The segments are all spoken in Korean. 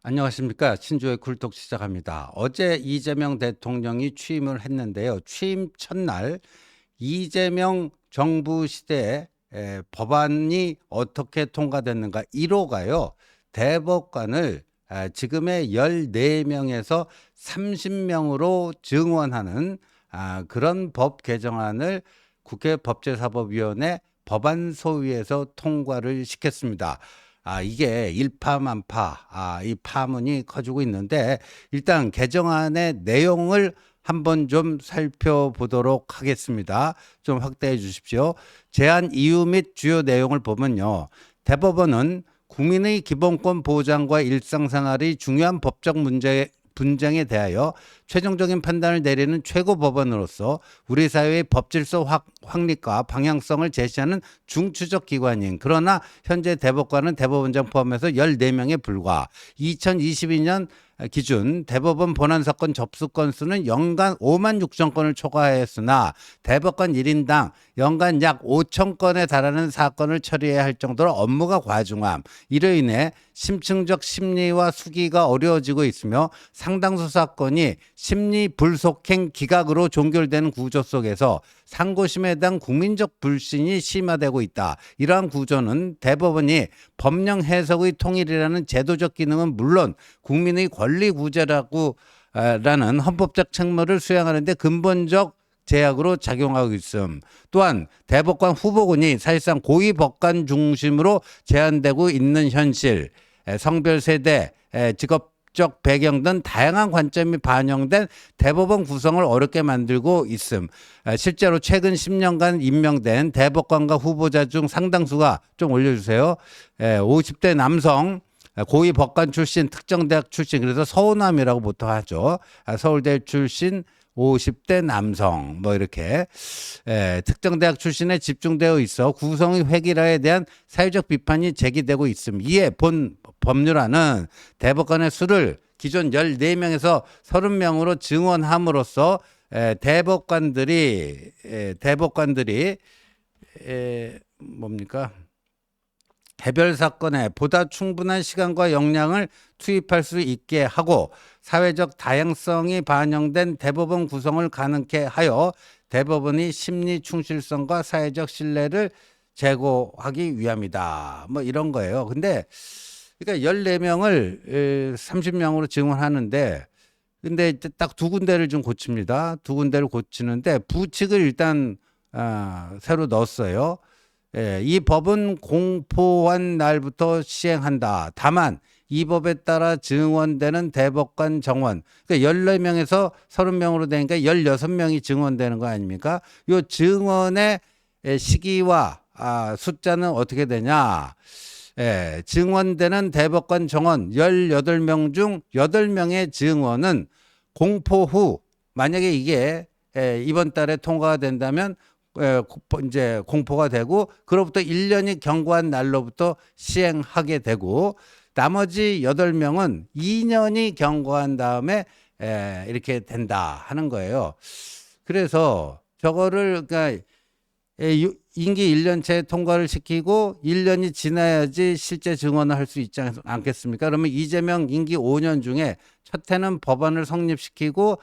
안녕하십니까. 신조의 쿨톡 시작합니다. 어제 이재명 대통령이 취임을 했는데요. 취임 첫날 이재명 정부 시대에 법안이 어떻게 통과됐는가 1호가요. 대법관을 지금의 14명에서 30명으로 증원하는 그런 법 개정안을 국회 법제사법위원회 법안 소위에서 통과를 시켰습니다. 이게 일파만파, 이 파문이 커지고 있는데, 일단 개정안의 내용을 한번 좀 살펴보도록 하겠습니다. 좀 확대해 주십시오. 제안 이유 및 주요 내용을 보면요. 대법원은 국민의 기본권 보장과 일상생활의 중요한 법적 분쟁에 대하여 최종적인 판단을 내리는 최고 법원으로서 우리 사회의 법질서 확립과 방향성을 제시하는 중추적 기관인, 그러나 현재 대법관은 대법원장 포함해서 14명에 불과. 2022년 기준 대법원 본안사건 접수 건수는 연간 5만 6천 건을 초과했으나 대법관 1인당 연간 약 5천 건에 달하는 사건을 처리해야 할 정도로 업무가 과중함, 이로 인해 심층적 심리와 수기가 어려워지고 있으며 상당수 사건이 심리 불속행 기각으로 종결되는 구조 속에서 상고심에 대한 국민적 불신이 심화되고 있다. 이러한 구조는 대법원이 법령 해석의 통일이라는 제도적 기능은 물론 국민의 권리 구제라고 라는 헌법적 책무를 수행하는 데 근본적 제약으로 작용하고 있음. 또한 대법관 후보군이 사실상 고위 법관 중심으로 제한되고 있는 현실, 성별, 세대, 직업적 배경 등 다양한 관점이 반영된 대법원 구성을 어렵게 만들고 있음. 실제로 최근 10년간 임명된 대법관과 후보자 중 상당수가, 좀 올려주세요, 50대 남성, 고위 법관 출신, 특정 대학 출신, 그래서 서우남이라고 보통 하죠. 서울대 출신 50대 남성, 뭐 이렇게 특정 대학 출신에 집중되어 있어 구성의 획일화에 대한 사회적 비판이 제기되고 있음. 이에 본 법률안은 대법관의 수를 기존 14명에서 30명으로 증원함으로써 대법관들이 뭡니까? 개별 사건에 보다 충분한 시간과 역량을 투입할 수 있게 하고 사회적 다양성이 반영된 대법원 구성을 가능케 하여 대법원이 심리 충실성과 사회적 신뢰를 제고하기 위함이다. 뭐 이런 거예요. 근데 그러니까 14명을 30명으로 증원하는데, 근데 딱 두 군데를 좀 고칩니다. 두 군데를 고치는데 부칙을 일단 새로 넣었어요. 이 법은 공포한 날부터 시행한다. 다만 이 법에 따라 증원되는 대법관 정원, 그러니까 14명에서 30명으로 되니까 16명이 증원되는 거 아닙니까? 이 증원의 시기와 숫자는 어떻게 되냐? 증원되는 대법관 정원 18명 중 8명의 증원은 공포 후, 만약에 이게 이번 달에 통과가 된다면 이제 공포가 되고, 그로부터 1년이 경과한 날로부터 시행하게 되고, 나머지 8명은 2년이 경과한 다음에 이렇게 된다 하는 거예요. 그래서 저거를, 그러니까 임기 1년째 통과를 시키고 1년이 지나야지 실제 증언을 할 수 있지 않겠습니까? 그러면 이재명 임기 5년 중에 첫 해는 법안을 성립시키고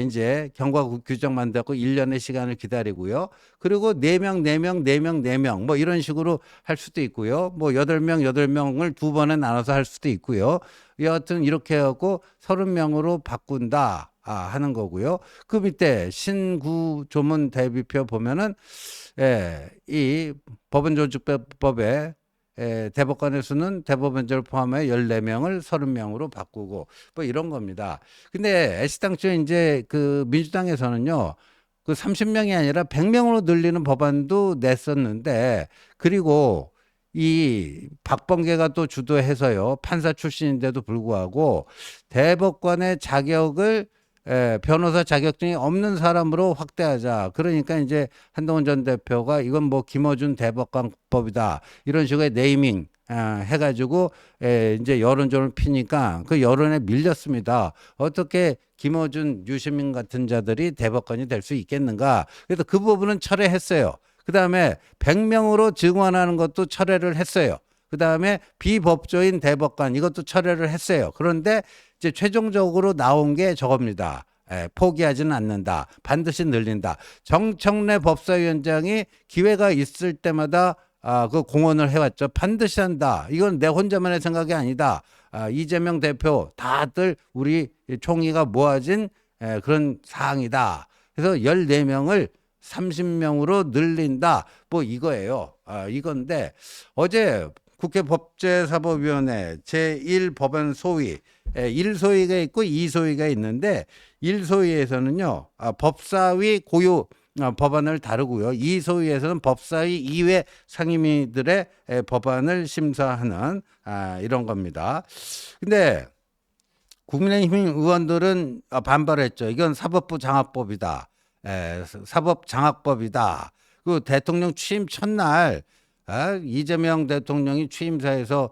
이제 경과 규정 만들고 1년의 시간을 기다리고요. 그리고 4명, 4명, 4명, 4명 뭐 이런 식으로 할 수도 있고요. 뭐 8명, 8명을 두 번에 나눠서 할 수도 있고요. 여하튼 이렇게 하고 30명으로 바꾼다 하는 거고요. 그 밑에 신구 조문 대비표 보면은 이 법원조직법에 대법관의 수는 대법원장을 포함해 14명을 30명으로 바꾸고 뭐 이런 겁니다. 근데 애시당초에 이제 그 민주당에서는요, 그 30명이 아니라 100명으로 늘리는 법안도 냈었는데, 그리고 이 박범계가 또 주도해서요, 판사 출신인데도 불구하고 대법관의 자격을 변호사 자격증이 없는 사람으로 확대하자. 그러니까 이제 한동훈 전 대표가 이건 뭐 김어준 대법관법이다, 이런 식의 네이밍 해가지고 이제 여론전을 피니까 그 여론에 밀렸습니다. 어떻게 김어준, 유시민 같은 자들이 대법관이 될 수 있겠는가? 그래서 그 부분은 철회했어요. 그 다음에 100명으로 증원하는 것도 철회를 했어요. 그다음에 비법조인 대법관 이것도 철회를 했어요. 그런데 이제 최종적으로 나온 게 저겁니다. 포기하지는 않는다. 반드시 늘린다. 정청래 법사위원장이 기회가 있을 때마다 그 공언을 해왔죠. 반드시 한다. 이건 내 혼자만의 생각이 아니다. 이재명 대표 다들 우리 총의가 모아진 그런 사항이다. 그래서 14명을 30명으로 늘린다. 뭐 이거예요. 이건데 어제 국회 법제사법위원회 제1법안 소위 1소위가 있고 2소위가 있는데 1소위에서는요. 법사위 고유 법안을 다루고요. 2소위에서는 법사위 이외 상임위들의 법안을 심사하는 이런 겁니다. 근데 국민의힘 의원들은 반발했죠. 이건 사법부 장악법이다. 사법장악법이다. 그 대통령 취임 첫날 이재명 대통령이 취임사에서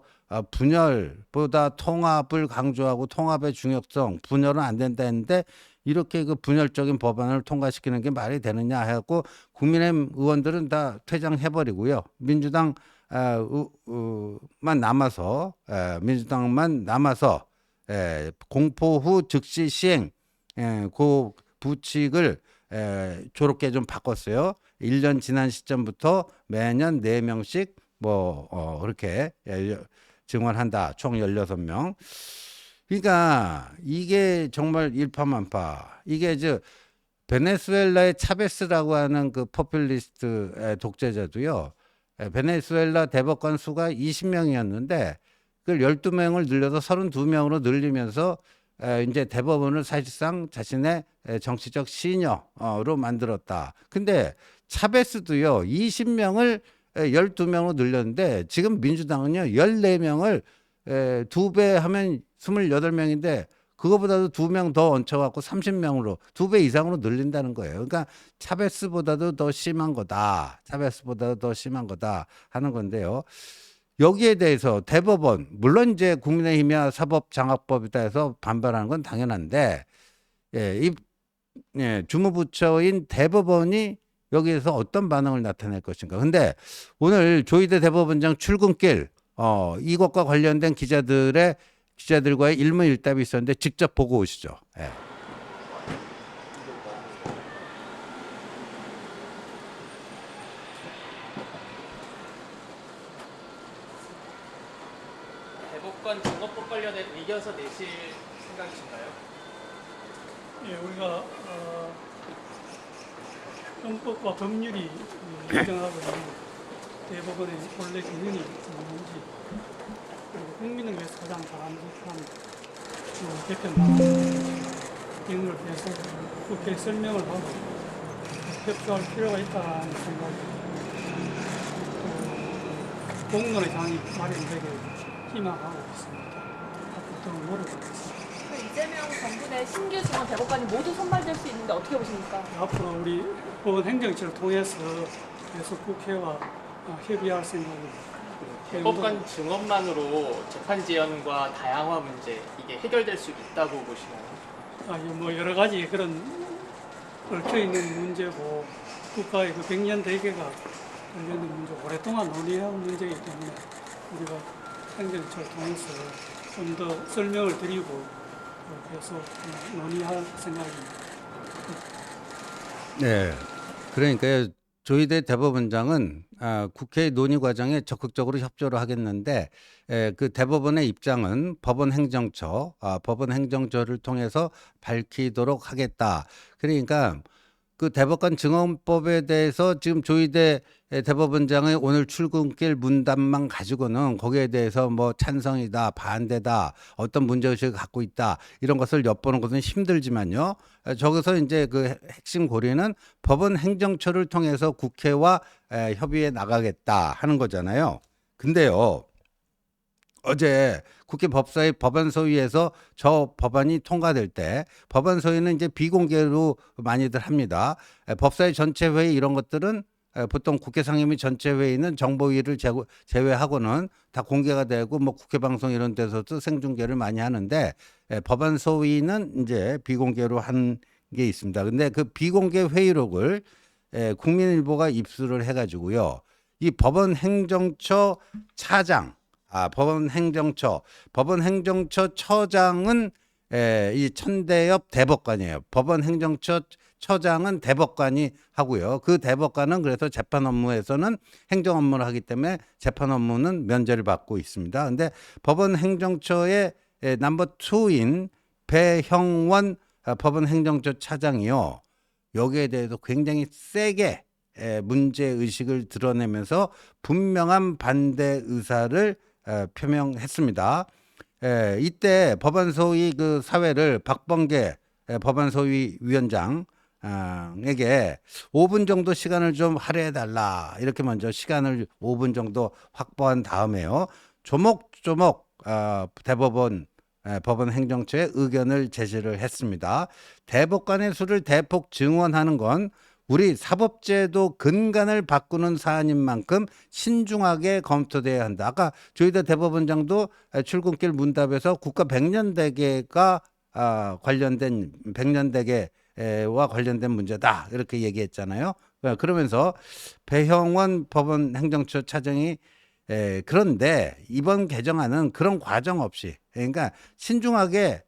분열보다 통합을 강조하고 통합의 중요성, 분열은 안 된다 했는데 이렇게 그 분열적인 법안을 통과시키는 게 말이 되느냐 해갖고 국민의힘 의원들은 다 퇴장해버리고요. 민주당만 남아서 공포 후 즉시 시행 그 부칙을 저렇게 좀 바꿨어요. 1년 지난 시점부터 매년 4명씩 그렇게 증언한다. 총 16명. 그러니까 이게 정말 일파만파. 이게 베네수엘라의 차베스라고 하는 그 포퓰리스트 독재자도요. 베네수엘라 대법관 수가 20명이었는데 그걸 12명을 늘려서 32명으로 늘리면서 이제 대법원을 사실상 자신의 정치적 시녀로 만들었다. 근데 차베스도요. 20명을 12명으로 늘렸는데 지금 민주당은요. 14명을 2배 하면 28명인데 그거보다도 2명 더 얹혀갖고 30명으로 2배 이상으로 늘린다는 거예요. 그러니까 차베스보다도 더 심한 거다. 차베스보다도 더 심한 거다 하는 건데요. 여기에 대해서 대법원 물론 이제 국민의힘이야 사법장악법이다 해서 반발하는 건 당연한데 주무부처인 대법원이 여기에서 어떤 반응을 나타낼 것인가. 근데 오늘 조희대 대법원장 출근길 이것과 관련된 기자들과의 일문일답이 있었는데 직접 보고 오시죠. 대법관 증거법 관련해 의견서 내실 생각이신가요? 예, 우리가 헌법과 법률이 규정하고 있는 대법원의 본래 기능이 뭔지 그리고 국민을 위해서 가장 바람직한 개편 기능을 위해서 국회에 설명을 하고 협조할 필요가 있다는 생각이 공론의 장이 마련되게 희망하고 있습니다. 앞으로 더 노력하겠습니다. 이재명 정부 내 신규 중앙 대법관이 모두 선발될 수 있는데 어떻게 보십니까? 앞으로 우리 법원 행정처를 통해서 계속 국회와 협의할 생각입니다. 대법관 증언만으로 재판 지연과 다양화 문제 이게 해결될 수 있다고 보시나요? 여러 가지 그런 얽혀 있는 문제고 국가의 그 100년 대계가 관련된 문제, 오랫동안 논의해온 문제이기 때문에 우리가 행정처를 통해서 좀 더 설명을 드리고 계속 논의할 생각입니다. 네. 그러니까 조희대 대법원장은 국회 논의 과정에 적극적으로 협조를 하겠는데 그 대법원의 입장은 법원 행정처를 통해서 밝히도록 하겠다. 그러니까 그 대법관 증언법에 대해서 지금 조희대 대법원장의 오늘 출근길 문답만 가지고는 거기에 대해서 찬성이다, 반대다, 어떤 문제의식을 갖고 있다 이런 것을 엿보는 것은 힘들지만요. 저기서 이제 그 핵심 고리는 법원 행정처를 통해서 국회와 협의해 나가겠다 하는 거잖아요. 근데요. 어제 국회 법사위 법안소위에서 저 법안이 통과될 때 법안소위는 이제 비공개로 많이들 합니다. 법사위 전체 회의 이런 것들은 보통 국회 상임위 전체 회의는 정보위를 제외하고는 다 공개가 되고 국회 방송 이런 데서도 생중계를 많이 하는데 법안소위는 이제 비공개로 한 게 있습니다. 근데 그 비공개 회의록을 국민일보가 입수를 해가지고요. 이 법원 행정처 차장 법원행정처 처장은 이 천대엽 대법관이에요. 법원행정처 처장은 대법관이 하고요. 그 대법관은 그래서 재판 업무에서는 행정 업무를 하기 때문에 재판 업무는 면제를 받고 있습니다. 근데 법원행정처의 넘버 2인 배형원 법원행정처 차장이요. 여기에 대해서 굉장히 세게 문제 의식을 드러내면서 분명한 반대 의사를 표명했습니다. 이때 법안소위 그 사회를 박범계 법안소위 위원장 에게 5분 정도 시간을 좀 할애해달라 이렇게 먼저 시간을 5분 정도 확보한 다음에요. 조목조목 대법원 법원 행정처에 의견을 제시를 했습니다. 대법관의 수를 대폭 증원하는 건 우리 사법제도 근간을 바꾸는 사안인 만큼 신중하게 검토돼야 한다. 아까 조희대 대법원장도 출근길 문답에서 국가 백년대계가 관련된 백년대계와 관련된 문제다 이렇게 얘기했잖아요. 그러면서 배형원 법원 행정처 차장이 그런데 이번 개정안은 그런 과정 없이 그러니까 신중하게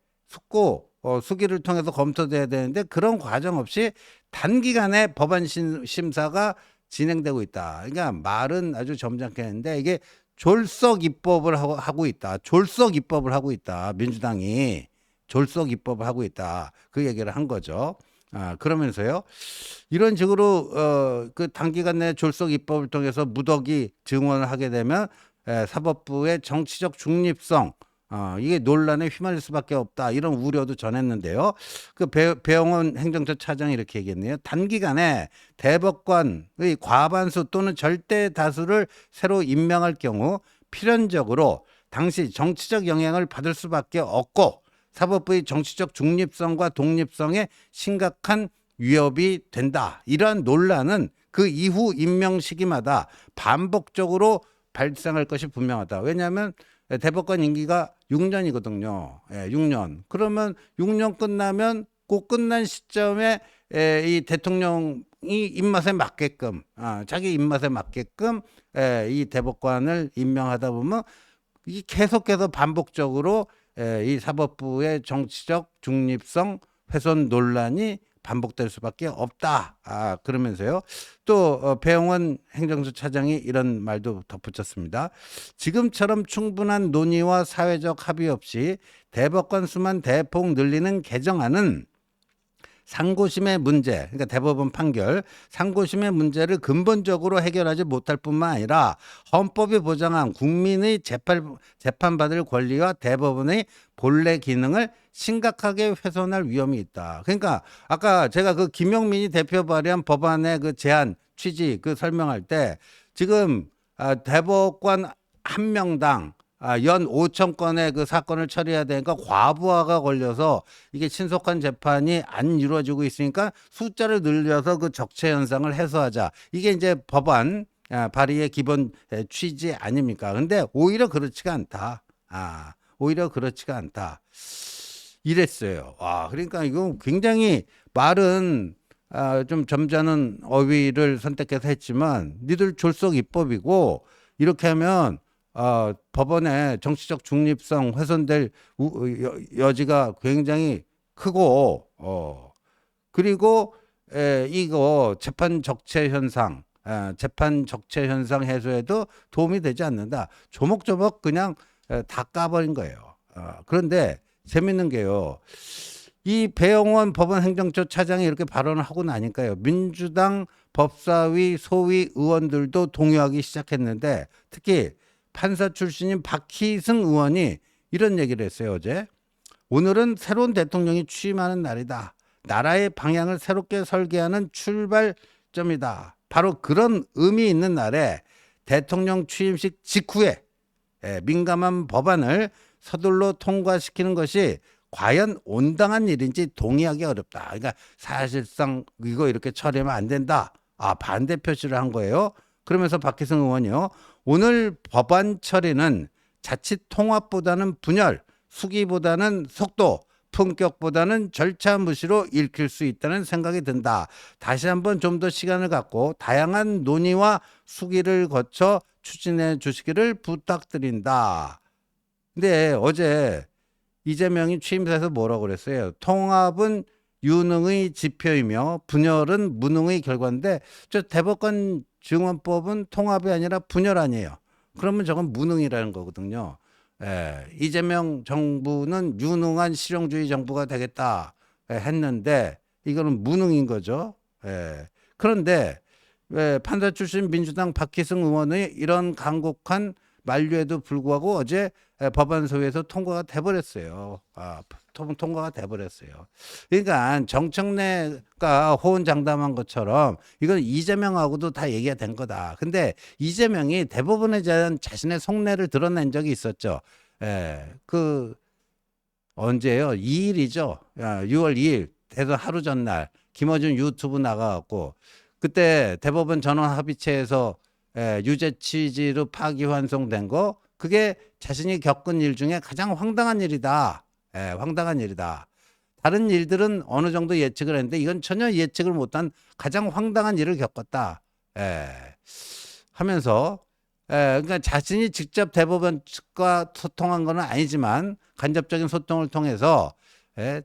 수기를 통해서 검토돼야 되는데 그런 과정 없이 단기간에 법안 심사가 진행되고 있다. 그러니까 말은 아주 점잖게 했는데 이게 졸속 입법을 하고 있다. 졸속 입법을 하고 있다. 민주당이 졸속 입법을 하고 있다. 그 얘기를 한 거죠. 그러면서요. 이런 식으로 그 단기간 내에 졸속 입법을 통해서 무더기 증언을 하게 되면 사법부의 정치적 중립성 이게 논란에 휘말릴 수밖에 없다. 이런 우려도 전했는데요. 그 배영원 행정처 차장이 이렇게 얘기했네요. 단기간에 대법관의 과반수 또는 절대 다수를 새로 임명할 경우 필연적으로 당시 정치적 영향을 받을 수밖에 없고 사법부의 정치적 중립성과 독립성에 심각한 위협이 된다. 이러한 논란은 그 이후 임명 시기마다 반복적으로 발생할 것이 분명하다. 왜냐하면 대법관 임기가 6년이거든요. 6년. 그러면 6년 끝나면 그 끝난 시점에 이 대통령이 입맛에 맞게끔, 자기 입맛에 맞게끔 이 대법관을 임명하다 보면 이 계속해서 반복적으로 이 사법부의 정치적 중립성 훼손 논란이 반복될 수밖에 없다. 그러면서요. 또 배영원 행정처 차장이 이런 말도 덧붙였습니다. 지금처럼 충분한 논의와 사회적 합의 없이 대법관 수만 대폭 늘리는 개정안은 상고심의 문제, 그러니까 대법원 판결, 상고심의 문제를 근본적으로 해결하지 못할 뿐만 아니라 헌법이 보장한 국민의 재판받을 권리와 대법원의 본래 기능을 심각하게 훼손할 위험이 있다. 그러니까 아까 제가 그 김용민이 대표 발의한 법안의 그 제안 취지 그 설명할 때 지금 대법관 한 명당 연 5천 건의 그 사건을 처리해야 되니까 과부하가 걸려서 이게 신속한 재판이 안 이루어지고 있으니까 숫자를 늘려서 그 적체 현상을 해소하자. 이게 이제 법안 발의의 기본 취지 아닙니까? 근데 오히려 그렇지가 않다. 오히려 그렇지가 않다. 이랬어요. 그러니까 이거 굉장히 말은 좀 점잖은 어휘를 선택해서 했지만 니들 졸속 입법이고 이렇게 하면 법원의 정치적 중립성 훼손될 여지가 굉장히 크고 그리고 이거 재판 적체 현상 해소에도 도움이 되지 않는다. 조목조목 그냥 다 까버린 거예요. 그런데 재밌는 게요. 이 배영원 법원 행정처 차장이 이렇게 발언을 하고 나니까요. 민주당 법사위 소위 의원들도 동요하기 시작했는데 특히 판사 출신인 박희승 의원이 이런 얘기를 했어요. 어제. 오늘은 새로운 대통령이 취임하는 날이다. 나라의 방향을 새롭게 설계하는 출발점이다. 바로 그런 의미 있는 날에 대통령 취임식 직후에 민감한 법안을 서둘러 통과시키는 것이 과연 온당한 일인지 동의하기 어렵다. 그러니까 사실상 이거 이렇게 처리하면 안 된다. 반대 표시를 한 거예요. 그러면서 박희승 의원이요. 오늘 법안 처리는 자칫 통합보다는 분열, 수기보다는 속도, 품격보다는 절차 무시로 읽힐 수 있다는 생각이 든다. 다시 한번 좀 더 시간을 갖고 다양한 논의와 수기를 거쳐 추진해 주시기를 부탁드린다. 근데 어제 이재명이 취임사에서 뭐라고 그랬어요? 통합은 유능의 지표이며 분열은 무능의 결과인데 저 대법관 증언법은 통합이 아니라 분열 아니에요. 그러면 저건 무능이라는 거거든요. 예, 이재명 정부는 유능한 실용주의 정부가 되겠다 했는데 이거는 무능인 거죠. 예. 그런데 왜 판사 출신 민주당 박희승 의원의 이런 간곡한 만류에도 불구하고 어제 법안소위에서 통과가 돼버렸어요. 통과가 돼버렸어요. 그러니까 정청래가 호언장담한 것처럼 이건 이재명하고도 다 얘기가 된 거다. 근데 이재명이 대법원에 대한 자신의 속내를 드러낸 적이 있었죠. 언제요? 2일이죠. 6월 2일 대선 하루 전날 김어준 유튜브 나가갖고 그때 대법원 전원 합의체에서 유죄 취지로 파기환송된 거 그게 자신이 겪은 일 중에 가장 황당한 일이다. 황당한 일이다. 다른 일들은 어느 정도 예측을 했는데 이건 전혀 예측을 못한 가장 황당한 일을 겪었다. 하면서 그러니까 자신이 직접 대법원 측과 소통한 건 아니지만 간접적인 소통을 통해서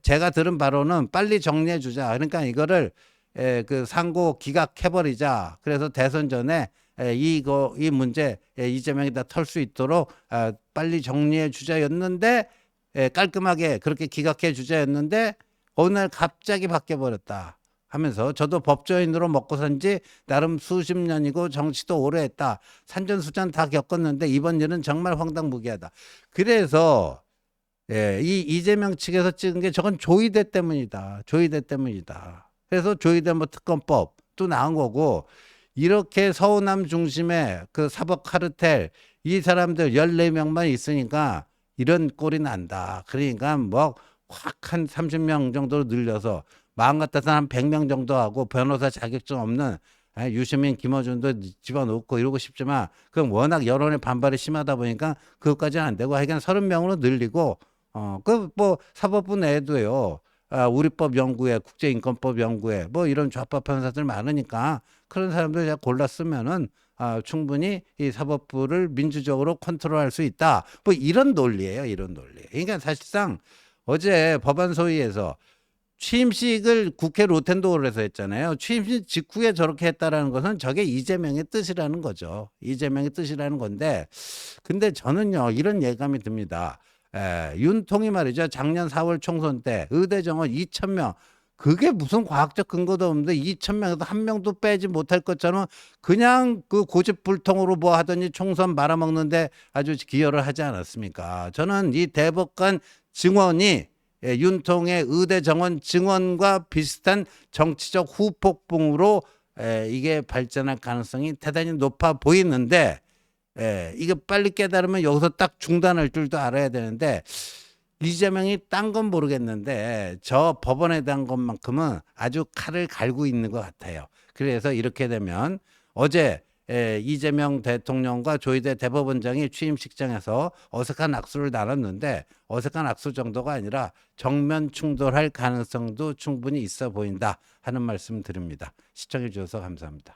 제가 들은 바로는 빨리 정리해 주자. 그러니까 이거를 그 상고 기각해버리자. 그래서 대선 전에 이 문제 이재명이 다 털 수 있도록 빨리 정리해 주자였는데 깔끔하게 그렇게 기각해 주자였는데 어느 날 갑자기 바뀌어 버렸다 하면서 저도 법조인으로 먹고 산 지 나름 수십 년이고 정치도 오래 했다. 산전수전 다 겪었는데 이번 일은 정말 황당무계하다. 그래서 이 이재명 측에서 찍은 게 저건 조의대 때문이다. 조의대 때문이다. 그래서 조의대 뭐 특검법도 나온 거고 이렇게 서우남 중심의 그 사법 카르텔 이 사람들 14명만 있으니까 이런 꼴이 난다. 그러니까 뭐 확 한 30명 정도로 늘려서 마음 같아서 한 100명 정도 하고 변호사 자격증 없는 유시민 김어준도 집어넣고 이러고 싶지만 그건 워낙 여론의 반발이 심하다 보니까 그것까지는 안 되고 하여간 30명으로 늘리고 그 뭐 사법부 내에도요. 우리법 연구회, 국제인권법 연구회 뭐 이런 좌파 판사들 많으니까 그런 사람들 제가 골랐으면은 충분히 이 사법부를 민주적으로 컨트롤할 수 있다. 뭐 이런 논리예요, 이런 논리. 그러니까 사실상 어제 법안 소위에서 취임식을 국회 로텐도어로 해서 했잖아요. 취임식 직후에 저렇게 했다라는 것은 저게 이재명의 뜻이라는 거죠. 이재명의 뜻이라는 건데, 근데 저는요 이런 예감이 듭니다. 윤통이 말이죠. 작년 4월 총선 때 의대 정원 2,000명. 그게 무슨 과학적 근거도 없는데 2,000명에서 한 명도 빼지 못할 것처럼 그냥 그 고집불통으로 뭐 하더니 총선 말아먹는데 아주 기여를 하지 않았습니까? 저는 이 대법관 증언이 윤통의 의대 정원 증언과 비슷한 정치적 후폭풍으로 이게 발전할 가능성이 대단히 높아 보이는데 이거 빨리 깨달으면 여기서 딱 중단할 줄도 알아야 되는데 이재명이 딴 건 모르겠는데 저 법원에 대한 것만큼은 아주 칼을 갈고 있는 것 같아요. 그래서 이렇게 되면 어제 이재명 대통령과 조희대 대법원장이 취임식장에서 어색한 악수를 나눴는데 어색한 악수 정도가 아니라 정면 충돌할 가능성도 충분히 있어 보인다 하는 말씀 드립니다. 시청해 주셔서 감사합니다.